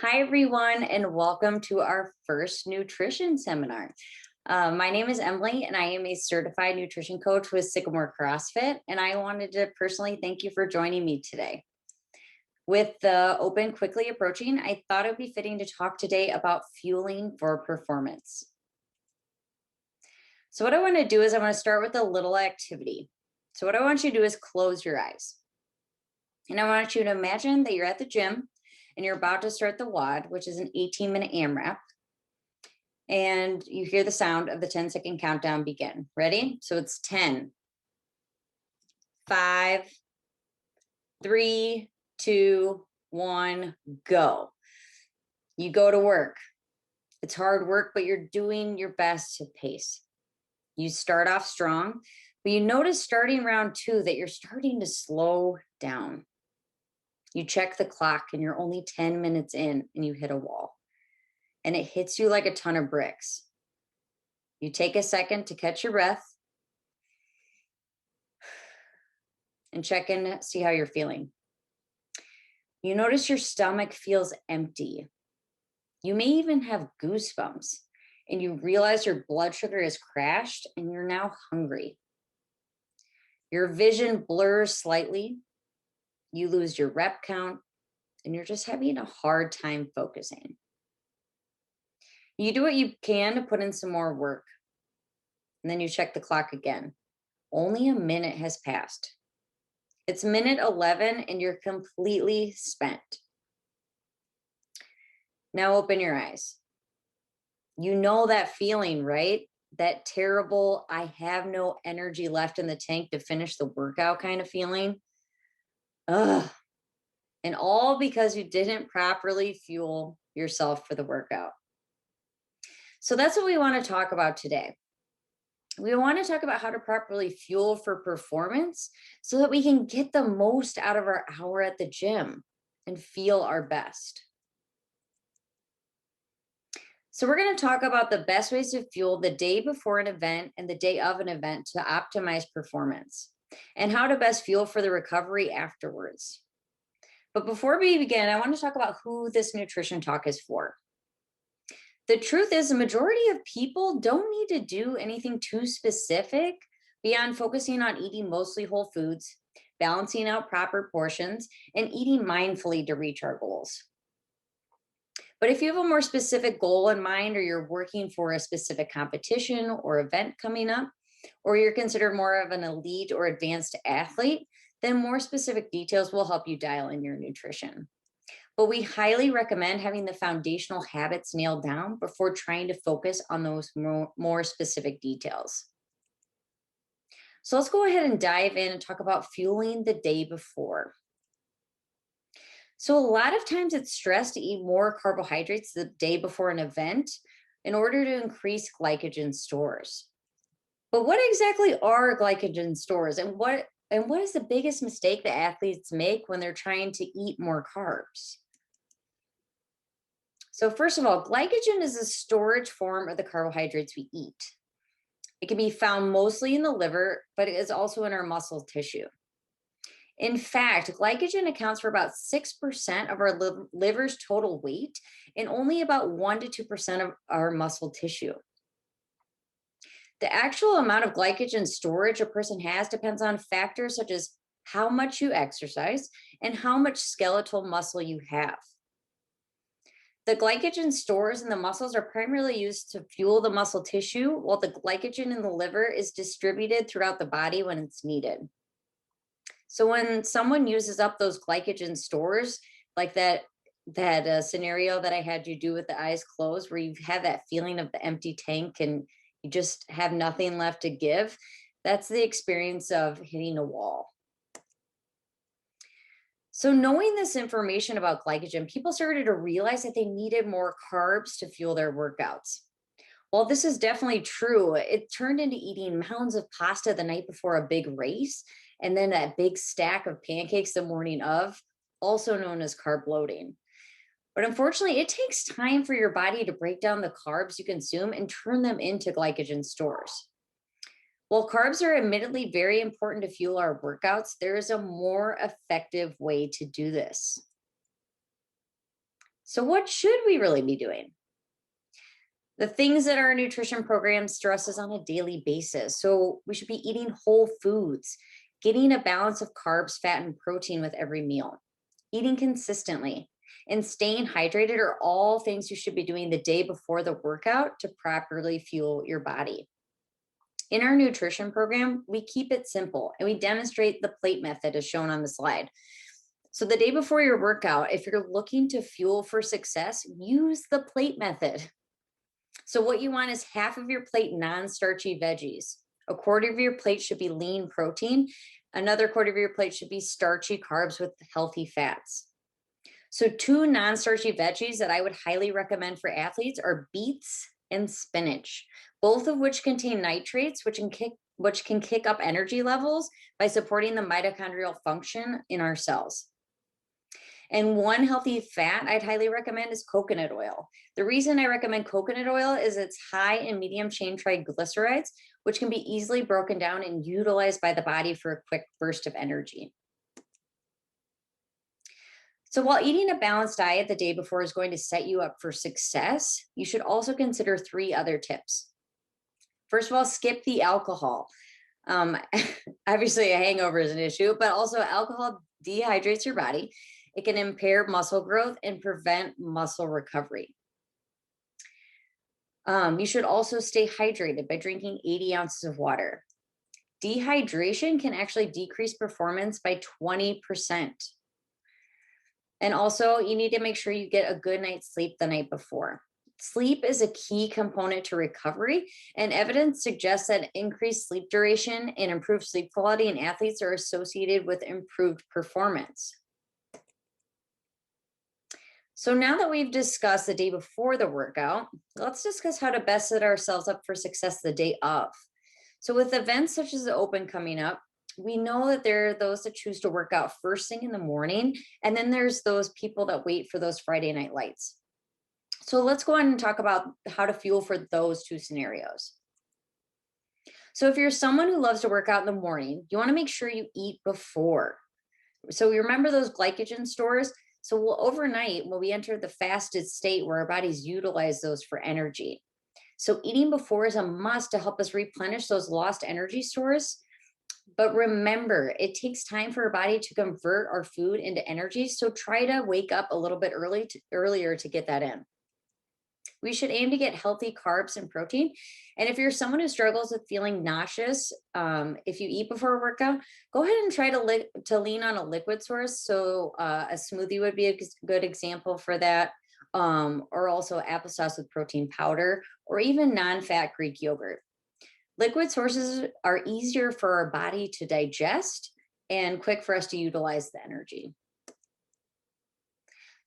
Hi, everyone, and welcome to our first nutrition seminar. My name is Emily, and I am a certified nutrition coach with Sycamore CrossFit. And I wanted to personally thank you for joining me today. With the open quickly approaching, I thought it would be fitting to talk today about fueling for performance. So, what I want to do is I want to start with a little activity. So, what I want you to do is close your eyes. And I want you to imagine that you're at the gym and you're about to start the WOD, which is an 18-minute AMRAP. And you hear the sound of the 10-second countdown begin. Ready? So it's 10, 5, 3, 2, 1, go. You go to work. It's hard work, but you're doing your best to pace. You start off strong, but you notice starting round 2 that you're starting to slow down. You check the clock and you're only 10 minutes in and you hit a wall. And it hits you like a ton of bricks. You take a second to catch your breath and check in, see how you're feeling. You notice your stomach feels empty. You may even have goosebumps, and you realize your blood sugar has crashed and you're now hungry. Your vision blurs slightly. You lose your rep count, and you're just having a hard time focusing. You do what you can to put in some more work, and then you check the clock again. Only a minute has passed. It's minute 11 and you're completely spent. Now open your eyes. You know that feeling, right? That terrible, I have no energy left in the tank to finish the workout kind of feeling. Ugh. And all because you didn't properly fuel yourself for the workout. So that's what we want to talk about today. We want to talk about how to properly fuel for performance so that we can get the most out of our hour at the gym and feel our best. So we're going to talk about the best ways to fuel the day before an event and the day of an event to optimize performance, and how to best fuel for the recovery afterwards. But before we begin, I want to talk about who this nutrition talk is for. The truth is, the majority of people don't need to do anything too specific beyond focusing on eating mostly whole foods, balancing out proper portions, and eating mindfully to reach our goals. But if you have a more specific goal in mind, or you're working for a specific competition or event coming up, or you're considered more of an elite or advanced athlete, then more specific details will help you dial in your nutrition. But we highly recommend having the foundational habits nailed down before trying to focus on those more specific details. So let's go ahead and dive in and talk about fueling the day before. So a lot of times it's stressed to eat more carbohydrates the day before an event in order to increase glycogen stores. But what exactly are glycogen stores, and what is the biggest mistake that athletes make when they're trying to eat more carbs? So first of all, glycogen is a storage form of the carbohydrates we eat. It can be found mostly in the liver, but it is also in our muscle tissue. In fact, glycogen accounts for about 6% of our liver's total weight and only about 1 to 2% of our muscle tissue. The actual amount of glycogen storage a person has depends on factors such as how much you exercise and how much skeletal muscle you have. The glycogen stores in the muscles are primarily used to fuel the muscle tissue, while the glycogen in the liver is distributed throughout the body when it's needed. So when someone uses up those glycogen stores, like that scenario that I had you do with the eyes closed, where you have that feeling of the empty tank and you just have nothing left to give, that's the experience of hitting a wall. So knowing this information about glycogen, people started to realize that they needed more carbs to fuel their workouts. While this is definitely true, it turned into eating mounds of pasta the night before a big race, and then that big stack of pancakes the morning of, also known as carb loading. But unfortunately, it takes time for your body to break down the carbs you consume and turn them into glycogen stores. While carbs are admittedly very important to fuel our workouts, there is a more effective way to do this. So, what should we really be doing? The things that our nutrition program stresses on a daily basis. So, we should be eating whole foods, getting a balance of carbs, fat, and protein with every meal, eating consistently, and staying hydrated are all things you should be doing the day before the workout to properly fuel your body. In our nutrition program, we keep it simple and we demonstrate the plate method as shown on the slide. So, the day before your workout, if you're looking to fuel for success, use the plate method. So, what you want is half of your plate non starchy veggies, a quarter of your plate should be lean protein, another quarter of your plate should be starchy carbs with healthy fats. So, two non starchy veggies that I would highly recommend for athletes are beets and spinach, both of which contain nitrates, which can kick up energy levels by supporting the mitochondrial function in our cells. And one healthy fat I'd highly recommend is coconut oil. The reason I recommend coconut oil is it's high in medium chain triglycerides, which can be easily broken down and utilized by the body for a quick burst of energy. So, while eating a balanced diet the day before is going to set you up for success, you should also consider three other tips. First of all, skip the alcohol. Um, Obviously, a hangover is an issue, but also alcohol dehydrates your body. It can impair muscle growth and prevent muscle recovery. You should also stay hydrated by drinking 80 ounces of water. Dehydration can actually decrease performance by 20%. And also, you need to make sure you get a good night's sleep the night before. Sleep is a key component to recovery, and evidence suggests that increased sleep duration and improved sleep quality in athletes are associated with improved performance. So, now that we've discussed the day before the workout, let's discuss how to best set ourselves up for success the day of. So, with events such as the Open coming up, we know that there are those that choose to work out first thing in the morning, and then there's those people that wait for those Friday night lights. So let's go on and talk about how to fuel for those two scenarios. So if you're someone who loves to work out in the morning, you want to make sure you eat before. So you remember those glycogen stores? So overnight, when we enter the fasted state where our bodies utilize those for energy. So eating before is a must to help us replenish those lost energy stores. But remember, it takes time for our body to convert our food into energy. So try to wake up a little bit earlier to get that in. We should aim to get healthy carbs and protein. And if you're someone who struggles with feeling nauseous, if you eat before a workout, go ahead and try to lean on a liquid source. So a smoothie would be a good example for that, or also applesauce with protein powder, or even non-fat Greek yogurt. Liquid sources are easier for our body to digest and quick for us to utilize the energy.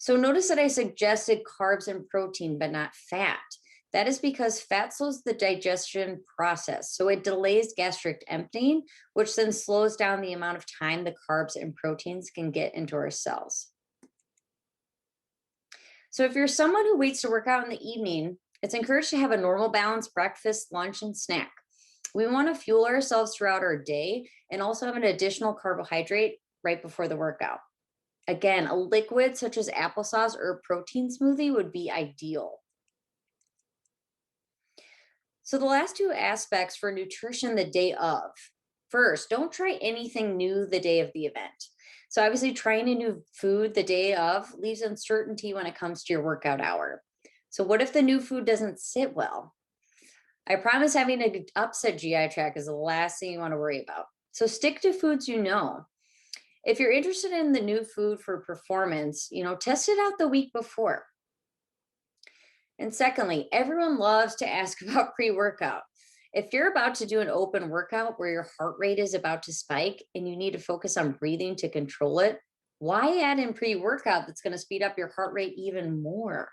So notice that I suggested carbs and protein, but not fat. That is because fat slows the digestion process. So it delays gastric emptying, which then slows down the amount of time the carbs and proteins can get into our cells. So if you're someone who waits to work out in the evening, it's encouraged to have a normal balanced breakfast, lunch, and snack. We want to fuel ourselves throughout our day and also have an additional carbohydrate right before the workout. Again, a liquid such as applesauce or a protein smoothie would be ideal. So, the last two aspects for nutrition the day of. First, don't try anything new the day of the event. So, obviously, trying a new food the day of leaves uncertainty when it comes to your workout hour. So, what if the new food doesn't sit well? I promise having an upset GI tract is the last thing you want to worry about. So, stick to foods you know. If you're interested in the new food for performance, test it out the week before. And secondly, everyone loves to ask about pre-workout. If you're about to do an open workout where your heart rate is about to spike and you need to focus on breathing to control it, why add in pre-workout that's going to speed up your heart rate even more?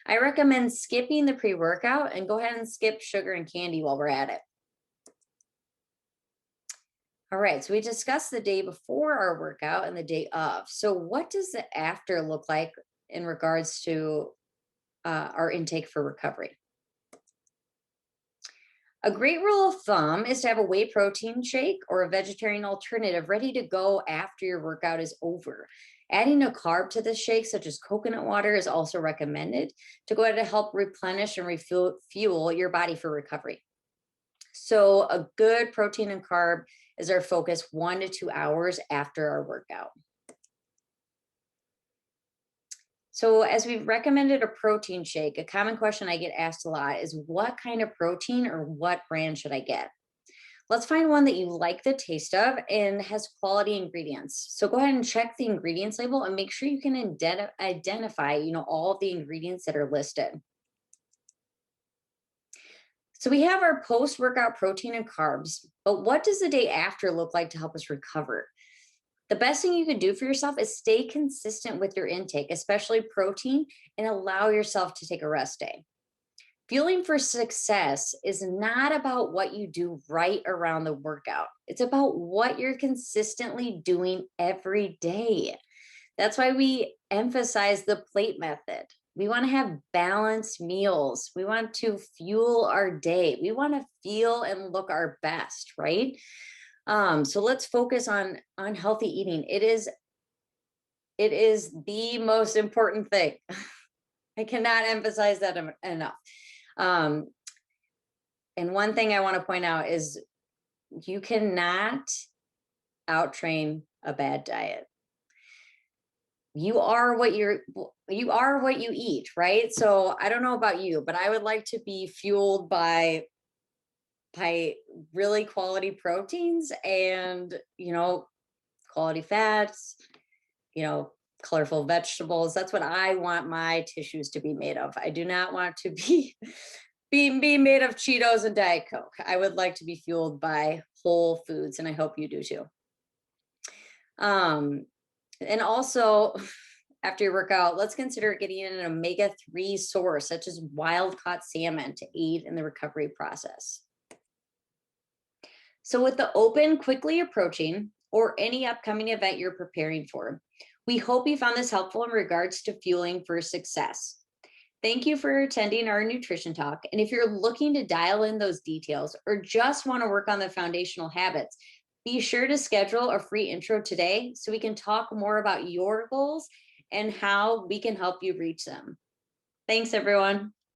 I recommend skipping the pre-workout and go ahead and skip sugar and candy while we're at it. All right, so we discussed the day before our workout and the day of. So, what does the after look like in regards to our intake for recovery? A great rule of thumb is to have a whey protein shake or a vegetarian alternative ready to go after your workout is over. Adding a carb to the shake, such as coconut water, is also recommended to go ahead and help replenish and refuel fuel your body for recovery. So, a good protein and carb is our focus 1 to 2 hours after our workout. So, as we've recommended a protein shake, a common question I get asked a lot is what kind of protein or what brand should I get? Let's find one that you like the taste of and has quality ingredients. So go ahead and check the ingredients label and make sure you can identify, all of the ingredients that are listed. So we have our post-workout protein and carbs, but what does the day after look like to help us recover? The best thing you can do for yourself is stay consistent with your intake, especially protein, and allow yourself to take a rest day. Fueling for success is not about what you do right around the workout. It's about what you're consistently doing every day. That's why we emphasize the plate method. We want to have balanced meals. We want to fuel our day. We want to feel and look our best, right? So let's focus on healthy eating. It is the most important thing. I cannot emphasize that enough. Um, and one thing I want to point out is you cannot out train a bad diet. You are what you eat, right? So I don't know about you, but I would like to be fueled by really quality proteins and, quality fats, you know, colorful vegetables. That's what I want my tissues to be made of. I do not want to be made of Cheetos and Diet Coke. I would like to be fueled by whole foods, and I hope you do too. And also, after your workout, let's consider getting in an omega-3 source, such as wild caught salmon, to aid in the recovery process. So, with the open quickly approaching or any upcoming event you're preparing for, we hope you found this helpful in regards to fueling for success. Thank you for attending our nutrition talk. And if you're looking to dial in those details or just want to work on the foundational habits, be sure to schedule a free intro today so we can talk more about your goals and how we can help you reach them. Thanks, everyone.